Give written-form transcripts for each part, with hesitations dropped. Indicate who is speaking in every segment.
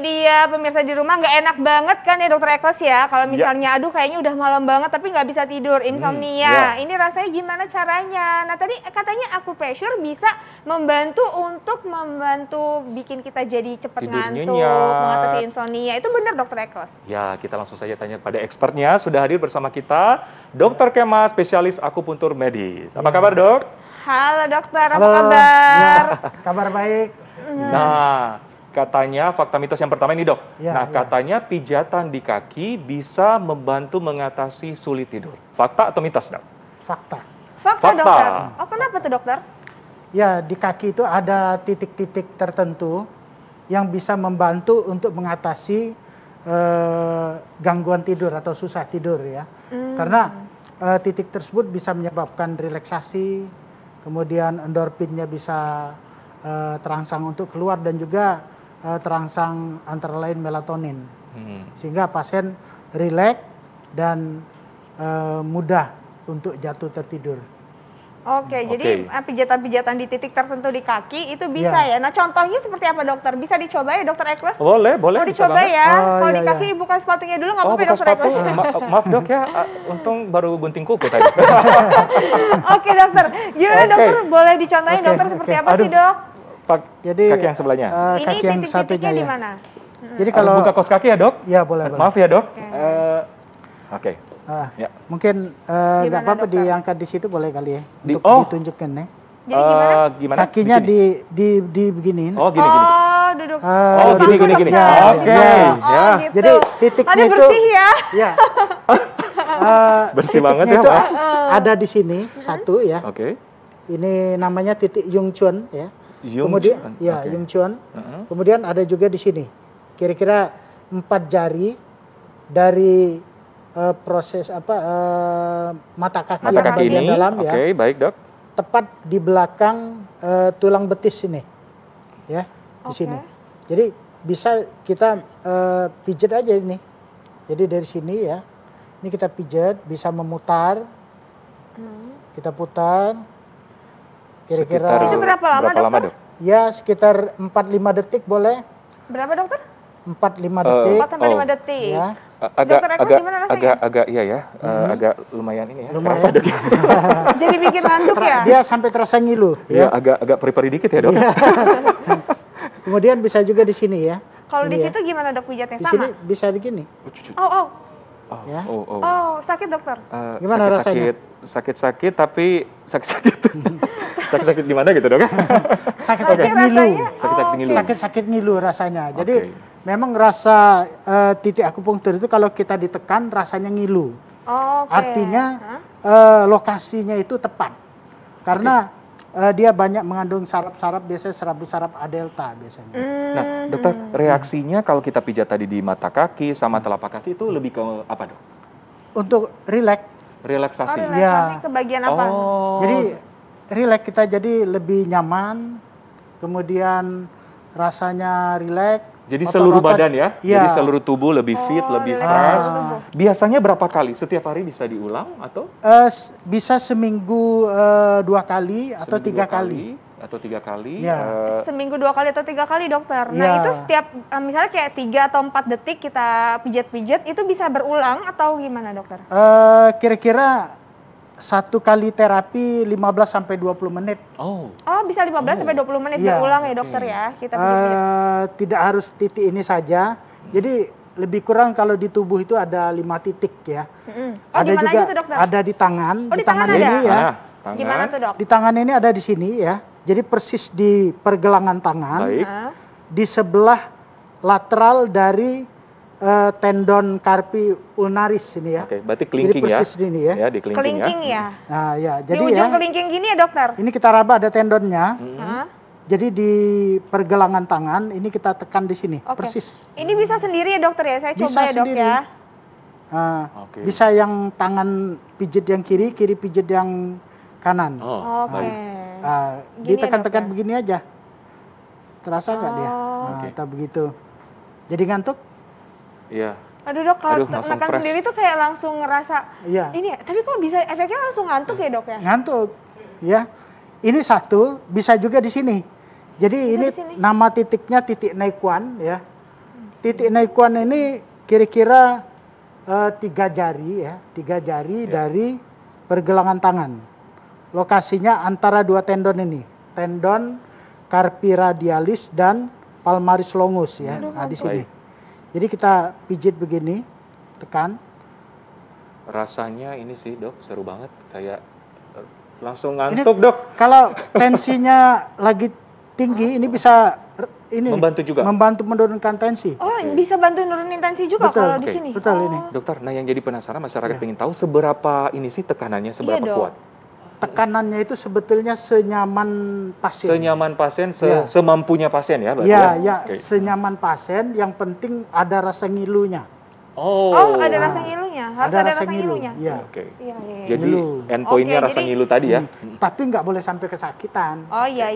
Speaker 1: dia pemirsa di rumah, nggak enak banget kan ya Dokter Ekles ya. Kalau misalnya aduh kayaknya udah malam banget tapi nggak bisa tidur, insomnia. Ini rasanya gimana caranya? Nah tadi katanya acupressure bisa membantu bikin kita jadi cepet ngantuk, mengatasi insomnia. Itu benar Dokter Ekles?
Speaker 2: Ya, kita langsung saja tanya pada expertnya. Sudah hadir bersama kita Dr. Kema, spesialis akupuntur medis. Apa kabar dok?
Speaker 1: Halo dokter, apa kabar?
Speaker 3: Kabar baik.
Speaker 2: Nah, katanya fakta mitos yang pertama ini dok. Katanya pijatan di kaki bisa membantu mengatasi sulit tidur. Fakta atau mitos dok?
Speaker 3: Fakta.
Speaker 1: Fakta dokter. Oh kenapa tuh dokter?
Speaker 3: Ya di kaki itu ada titik-titik tertentu yang bisa membantu untuk mengatasi gangguan tidur atau susah tidur ya. Karena titik tersebut bisa menyebabkan relaksasi, kemudian endorfinnya bisa terangsang untuk keluar dan juga terangsang antara lain melatonin, sehingga pasien rileks dan mudah untuk jatuh tertidur.
Speaker 1: Oke, jadi pijatan-pijatan di titik tertentu di kaki itu bisa ya. Nah contohnya seperti apa dokter? Bisa dicoba ya Dokter Ekles?
Speaker 2: Boleh.
Speaker 1: Mau dicoba ya? Kalau di kaki buka sepatunya dulu nggak apa-apa Dokter Ekles?
Speaker 2: Maaf dok ya, untung baru gunting kuku tadi.
Speaker 1: Oke dokter, gimana dokter? Boleh dicontohin dokter seperti apa sih dok?
Speaker 3: Jadi
Speaker 2: kaki yang sebelahnya.
Speaker 1: Ini titik-titiknya di mana?
Speaker 3: Jadi kalau
Speaker 2: buka kos kaki ya dok?
Speaker 3: Ya boleh.
Speaker 2: Maaf ya dok. Oke.
Speaker 3: Mungkin nggak apa-apa diangkat di situ boleh kali ya untuk ditunjukkan nih.
Speaker 1: Jadi gimana?
Speaker 3: Kakinya di beginiin.
Speaker 2: Oh gini.
Speaker 1: Oh duduk.
Speaker 2: Gini. Oke.
Speaker 1: Gitu.
Speaker 3: Jadi titiknya itu
Speaker 1: bersih ya.
Speaker 3: Ya.
Speaker 2: Bersih banget ya.
Speaker 3: Ada di sini satu ya.
Speaker 2: Oke.
Speaker 3: Ini namanya titik Yung Chuan ya. Kemudian Yung Chuan. Kemudian ada juga di sini. Kira-kira 4 jari dari proses mata kaki yang bagian
Speaker 2: ini,
Speaker 3: dalam ya.
Speaker 2: Oke, baik dok.
Speaker 3: Tepat di belakang tulang betis ini, ya di sini. Jadi bisa kita pijat aja ini. Jadi dari sini ya, ini kita pijat, bisa memutar. Kita putar. Kira-kira.
Speaker 1: Itu berapa lama dok?
Speaker 3: Ya sekitar 4-5 detik boleh.
Speaker 1: Berapa dokter?
Speaker 3: 4-5 detik.
Speaker 1: 4-5 detik.
Speaker 3: Ya.
Speaker 2: Agak iya ya, agak lumayan ini ya.
Speaker 3: Lumayan.
Speaker 1: Jadi bikin ngantuk ya?
Speaker 3: Dia sampai terasa ngilu.
Speaker 2: Ya, agak peri-peri dikit ya dok.
Speaker 3: Kemudian bisa juga di sini ya.
Speaker 1: Kalau di situ gimana dok pijatnya?
Speaker 3: Di sini bisa begini.
Speaker 1: Sakit dokter?
Speaker 3: Gimana rasanya?
Speaker 2: Sakit tapi sakit di mana gitu dok?
Speaker 3: Sakit-sakit ngilu. Sakit-sakit ngilu rasanya. Jadi memang rasa titik akupunktur itu kalau kita ditekan rasanya ngilu. Artinya lokasinya itu tepat. Karena dia banyak mengandung saraf-saraf, biasanya saraf A delta biasanya.
Speaker 2: Nah, dokter, reaksinya kalau kita pijat tadi di mata kaki sama telapak kaki itu lebih ke apa dok?
Speaker 3: Untuk
Speaker 2: relaksasi.
Speaker 1: Relaksasi ke bagian apa?
Speaker 3: Jadi rileks kita jadi lebih nyaman, kemudian rasanya rileks.
Speaker 2: Jadi seluruh badan ya? Jadi seluruh tubuh lebih fit, lebih fresh. Biasanya berapa kali? Setiap hari bisa diulang atau?
Speaker 3: Bisa seminggu 2 kali atau 3 kali.
Speaker 2: Atau 3 kali.
Speaker 1: Seminggu 2 kali atau 3 kali dokter. Nah itu setiap misalnya kayak 3 atau 4 detik kita pijat-pijat itu bisa berulang atau gimana dokter?
Speaker 3: Kira-kira 1 kali terapi 15 sampai 20 menit.
Speaker 1: Oh, bisa 15 sampai 20 menit berulang ya dokter ya. Kita
Speaker 3: tidak harus titik ini saja. Jadi lebih kurang kalau di tubuh itu ada 5 titik ya. Ada juga aja tuh, dokter? Ada di tangan.
Speaker 1: Di tangan
Speaker 3: ini
Speaker 1: ada?
Speaker 3: ya.
Speaker 1: Gimana tuh dok?
Speaker 3: Di tangan ini ada di sini ya. Jadi persis di pergelangan tangan.
Speaker 2: Baik.
Speaker 3: Di sebelah lateral dari tendon carpi ulnaris ini ya.
Speaker 2: Oke, berarti kelingking ya.
Speaker 3: Jadi persis ini ya.
Speaker 2: Ya, di kelingking
Speaker 1: ya.
Speaker 3: Nah, ya, jadi
Speaker 1: di ujung kelingking gini ya, dokter.
Speaker 3: Ini kita raba ada tendonnya. Jadi di pergelangan tangan ini kita tekan di sini, persis.
Speaker 1: Ini bisa sendiri ya, dokter ya. Saya coba ya, Dok ya.
Speaker 3: Bisa yang tangan pijit yang kiri, kiri pijit yang kanan. Ditekan-tekan begini aja. Terasa nggak dia? Atau begitu. Jadi ngantuk?
Speaker 2: Iya.
Speaker 1: Aduh dok, kalau makan sendiri tuh kayak langsung ngerasa ini ya. Tapi kok bisa efeknya langsung ngantuk ya dok ya?
Speaker 3: Ngantuk, ya. Ini satu, bisa juga di sini. Jadi bisa ini nama titiknya titik Naikuan ya. titik Naikuan ini kira-kira 3 jari ya, 3 jari dari pergelangan tangan. Lokasinya antara 2 tendon ini, tendon carpi radialis dan palmaris longus ya. Nah, di sini. Jadi kita pijit begini, tekan.
Speaker 2: Rasanya ini sih dok, seru banget, kayak langsung ngantuk dok.
Speaker 3: Kalau tensinya lagi tinggi, ini bisa
Speaker 2: membantu juga,
Speaker 3: membantu menurunkan tensi.
Speaker 1: Oh, bisa bantu nurunin tensi juga kalau di sini.
Speaker 3: Betul ini.
Speaker 2: Dokter, nah yang jadi penasaran masyarakat ingin tahu seberapa ini sih tekanannya, seberapa kuat?
Speaker 3: Tekanannya itu sebetulnya senyaman pasien.
Speaker 2: Senyaman pasien, semampunya pasien ya?
Speaker 3: Senyaman pasien. Yang penting ada rasa ngilunya.
Speaker 1: Oh, ada rasa ngilunya. Harus ada rasa ngilunya.
Speaker 3: Iya.
Speaker 2: Jadi endpointnya rasa ngilu tadi ya.
Speaker 3: Tapi nggak boleh sampai kesakitan.
Speaker 1: Oh iya.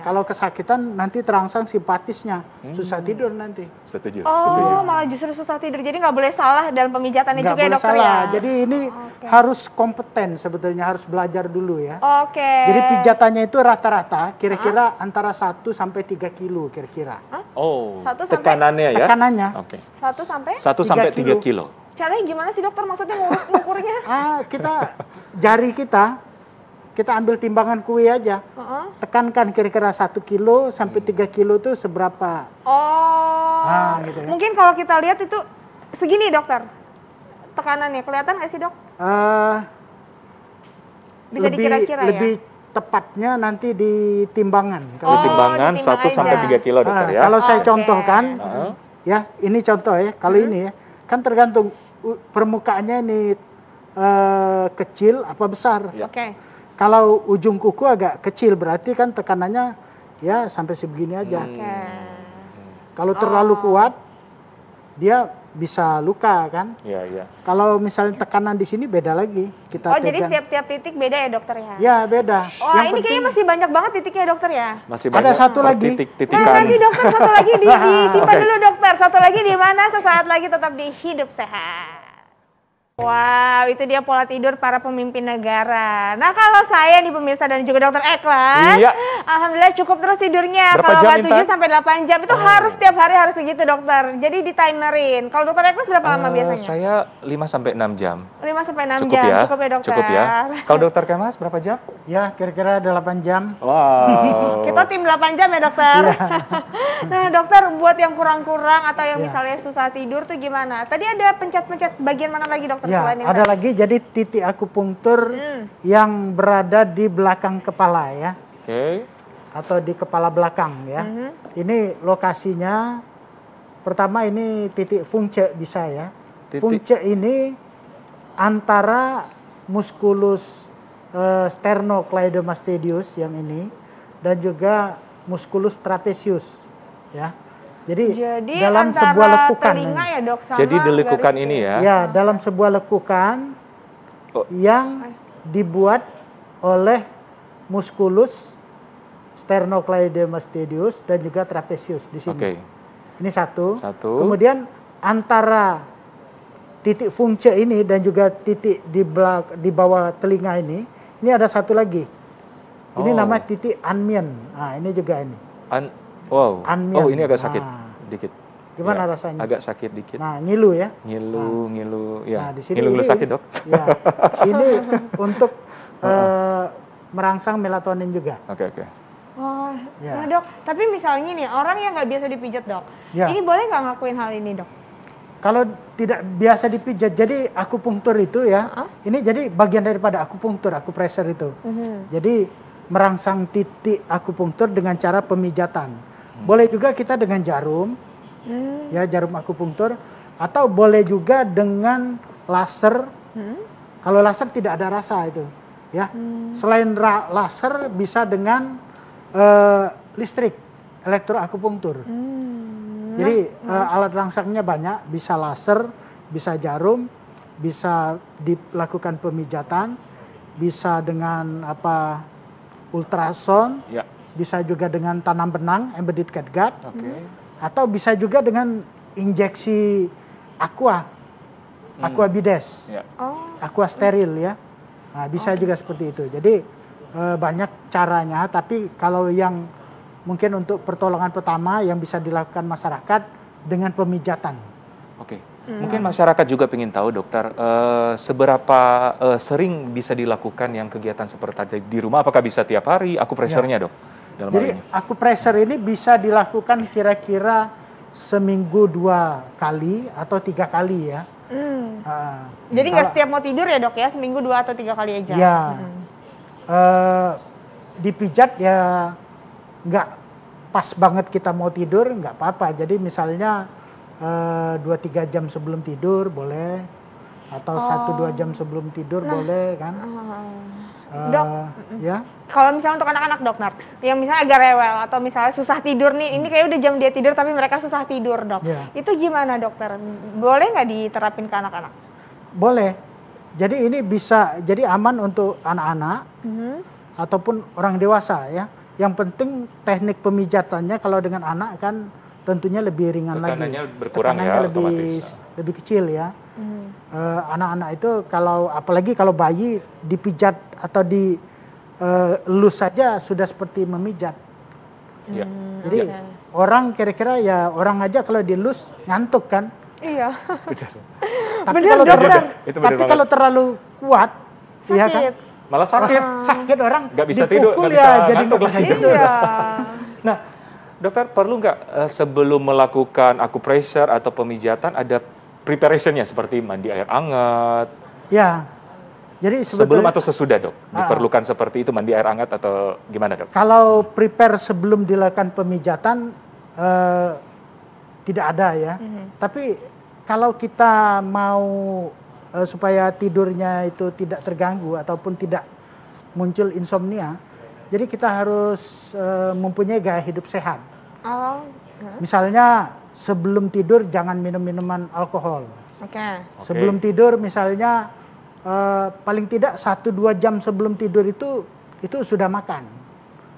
Speaker 3: Kalau kesakitan nanti terangsang simpatisnya, susah tidur nanti.
Speaker 2: Setuju.
Speaker 1: Oh, malah justru susah tidur. Jadi nggak boleh salah dalam pemijatannya juga ya dokter ya.
Speaker 3: Jadi ini harus kompeten sebetulnya, harus belajar dulu ya.
Speaker 1: Oke.
Speaker 3: Jadi pijatannya itu rata-rata kira-kira antara 1 sampai 3 kilo kira-kira.
Speaker 2: Oh,
Speaker 1: 1 sampai
Speaker 2: tekanannya ya?
Speaker 3: Tekanannya.
Speaker 2: Oke.
Speaker 1: 1 sampai?
Speaker 2: 1 sampai 3 kilo.
Speaker 1: Caranya gimana sih dokter? Maksudnya ngukurnya?
Speaker 3: Jari kita ambil timbangan kue aja. Tekankan kira-kira 1 kilo sampai 3 kilo itu seberapa. Gitu ya.
Speaker 1: Mungkin kalau kita lihat itu segini dokter. Tekanannya kelihatan nggak sih dok? Bisa dikira-kira ya?
Speaker 3: Lebih tepatnya nanti di timbangan.
Speaker 2: Kalau timbangan 1 sampai 3 kilo dokter ya. Kalau
Speaker 3: saya contohkan, ya ini contoh ya. Kalau ini ya, kan tergantung permukaannya ini kecil apa besar. Kalau ujung kuku agak kecil berarti kan tekanannya ya sampai sebegini aja. Kalau terlalu kuat dia bisa luka kan. Kalau misalnya tekanan di sini beda lagi. Kita
Speaker 1: jadi setiap titik beda ya dokter ya?
Speaker 3: Ya beda.
Speaker 1: Wah ini kayaknya masih banyak banget titiknya dokter ya?
Speaker 2: Masih banyak.
Speaker 3: Ada satu lagi.
Speaker 1: Nah lagi dokter, satu lagi disimpan dulu dokter. Satu lagi di mana? Sesaat lagi tetap di Hidup Sehat. Wow, itu dia pola tidur para pemimpin negara. Nah, kalau saya nih pemirsa dan juga dokter Eklas, alhamdulillah cukup terus tidurnya. Kalau nggak 7 sampai 8 jam itu harus setiap hari harus segitu dokter. Jadi ditimerin. Kalau dokter Eklas berapa lama biasanya?
Speaker 2: Saya 5 sampai 6 jam.
Speaker 1: 5 sampai 6 jam, cukup ya dokter.
Speaker 2: Cukup ya. Kalau dokter Kemas berapa jam?
Speaker 3: Ya, kira-kira 8 jam.
Speaker 2: Wow.
Speaker 1: Kita tim 8 jam ya dokter. Nah dokter, buat yang kurang-kurang atau yang misalnya susah tidur tuh gimana? Tadi ada pencet-pencet bagian mana lagi dokter?
Speaker 3: Ya, ada lagi jadi titik akupunktur yang berada di belakang kepala ya. Atau di kepala belakang ya. Ini lokasinya, pertama ini titik fungce bisa ya. Fungce ini antara musculus sternocleidomastoideus yang ini dan juga musculus trapezius ya. Jadi dalam sebuah lekukan
Speaker 1: telinga ya dok, sama
Speaker 2: jadi di lekukan ini ya.
Speaker 3: Ya, dalam sebuah lekukan yang dibuat oleh musculus sternocleidomastoideus dan juga trapezius di sini. Ini satu. Kemudian antara titik fungce ini dan juga titik di bawah telinga ini ada satu lagi. Ini namanya titik anmian. Nah, ini juga ini. Anmian.
Speaker 2: Oh, ini agak sakit dikit.
Speaker 3: Gimana rasanya?
Speaker 2: Agak sakit dikit.
Speaker 3: Nah, ngilu ya.
Speaker 2: Ngilu ya.
Speaker 3: Nah, di sini
Speaker 2: ngilu sakit, Dok.
Speaker 3: Ya. Ini untuk merangsang melatonin juga.
Speaker 2: Oke.
Speaker 1: Nah dok, tapi misalnya nih orang yang nggak biasa dipijat dok, ini boleh nggak ngelakuin hal ini dok?
Speaker 3: Kalau tidak biasa dipijat, jadi akupunktur itu ya, ini jadi bagian daripada akupunktur, akupressure itu. Jadi merangsang titik akupunktur dengan cara pemijatan. Boleh juga kita dengan jarum, ya jarum akupunktur, atau boleh juga dengan laser. Kalau laser tidak ada rasa itu, ya. Selain laser bisa dengan listrik, elektroakupunktur. Jadi alat rangsangnya banyak, bisa laser, bisa jarum, bisa dilakukan pemijatan, bisa dengan ultrasound, bisa juga dengan tanam benang, embedded catgut, atau bisa juga dengan injeksi aqua bides, aqua steril ya. Nah, bisa juga seperti itu. Jadi banyak caranya, tapi kalau yang mungkin untuk pertolongan pertama yang bisa dilakukan masyarakat dengan pemijatan.
Speaker 2: Oke. Mungkin masyarakat juga ingin tahu, dokter, seberapa sering bisa dilakukan yang kegiatan seperti tadi di rumah? Apakah bisa tiap hari? Akupresurnya, dok?
Speaker 3: Jadi akupresur ini bisa dilakukan kira-kira seminggu 2 kali atau 3 kali ya.
Speaker 1: Jadi nggak setiap mau tidur ya dok ya, seminggu 2 atau 3 kali aja?
Speaker 3: Ya, dipijat ya nggak pas banget kita mau tidur, nggak apa-apa. Jadi misalnya 2-3 jam sebelum tidur boleh, atau 1-2 jam sebelum tidur boleh kan.
Speaker 1: Dok,
Speaker 3: ya.
Speaker 1: Kalau misalnya untuk anak-anak dok, yang misalnya agak rewel atau misalnya susah tidur nih, ini kayak udah jam dia tidur tapi mereka susah tidur dok, itu gimana dokter? Boleh nggak diterapin ke anak-anak?
Speaker 3: Boleh. Jadi ini bisa jadi aman untuk anak-anak ataupun orang dewasa ya. Yang penting teknik pemijatannya kalau dengan anak kan tentunya lebih ringan lagi.
Speaker 2: Tekanannya berkurang ya,
Speaker 3: lebih kecil ya. Anak-anak itu kalau apalagi kalau bayi dipijat atau elus saja sudah seperti memijat. Jadi orang kira-kira ya orang aja kalau dielus ngantuk kan.
Speaker 1: Iya.
Speaker 3: Tapi kalau terlalu kuat,
Speaker 1: sakit.
Speaker 3: Ya kan?
Speaker 2: Malah sakit.
Speaker 3: Sakit orang
Speaker 2: nggak bisa tidur, nggak
Speaker 3: ya,
Speaker 2: bisa
Speaker 3: jadi nggak bisa tidur.
Speaker 1: Iya.
Speaker 2: Nah, dokter perlu nggak sebelum melakukan akupressure atau pemijatan ada preparationnya seperti mandi air hangat?
Speaker 3: Ya. Jadi
Speaker 2: sebelum atau sesudah dok? Diperlukan seperti itu mandi air hangat atau gimana dok?
Speaker 3: Kalau prepare sebelum dilakukan pemijatan tidak ada ya. Tapi kalau kita mau supaya tidurnya itu tidak terganggu ataupun tidak muncul insomnia, jadi kita harus mempunyai gaya hidup sehat. Misalnya sebelum tidur jangan minum minuman alkohol. Sebelum tidur misalnya paling tidak 1-2 jam sebelum tidur itu sudah makan.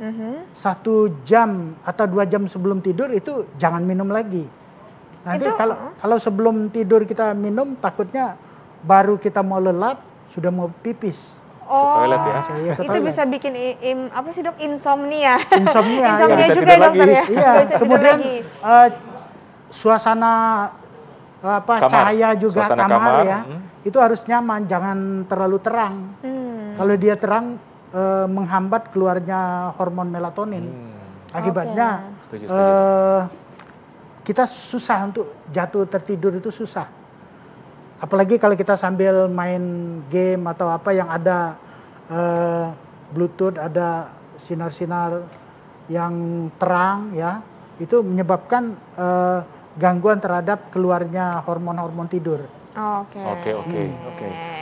Speaker 3: 1 jam atau 2 jam sebelum tidur itu jangan minum lagi. Nanti kalau sebelum tidur kita minum, takutnya baru kita mau lelap sudah mau pipis.
Speaker 2: Toilet ya.
Speaker 1: Itu bisa bikin apa sih dok, insomnia.
Speaker 3: Insomnia
Speaker 1: ya. Juga ya dokter ya.
Speaker 3: Iya. Kemudian suasana cahaya juga kamar ya. Itu harus nyaman, jangan terlalu terang. Kalau dia terang menghambat keluarnya hormon melatonin. Akibatnya kita susah untuk jatuh tertidur, itu susah. Apalagi kalau kita sambil main game atau apa yang ada Bluetooth, ada sinar-sinar yang terang ya, itu menyebabkan gangguan terhadap keluarnya hormon-hormon tidur.
Speaker 2: Oke.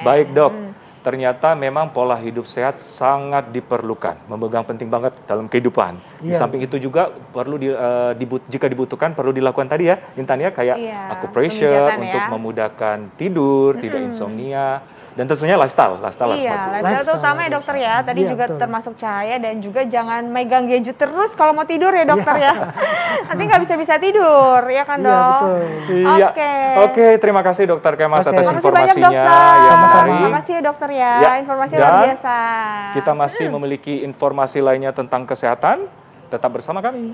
Speaker 2: Baik dok, ternyata memang pola hidup sehat sangat diperlukan, memegang penting banget dalam kehidupan. Di samping itu juga perlu jika dibutuhkan perlu dilakukan tadi ya, Intan ya, kayak akupressure untuk memudahkan tidur, tidak insomnia. Dan tentunya lifestyle
Speaker 1: lifestyle itu utama ya dokter ya. Tadi juga betul. Termasuk cahaya dan juga jangan megang gadget terus kalau mau tidur ya dokter ya. Nanti nggak bisa tidur ya kan dok.
Speaker 2: Oke, terima kasih dokter Kemas atas informasinya.
Speaker 1: Terima kasih ya dokter ya. Informasi luar biasa.
Speaker 2: Kita masih memiliki informasi lainnya tentang kesehatan. Tetap bersama kami.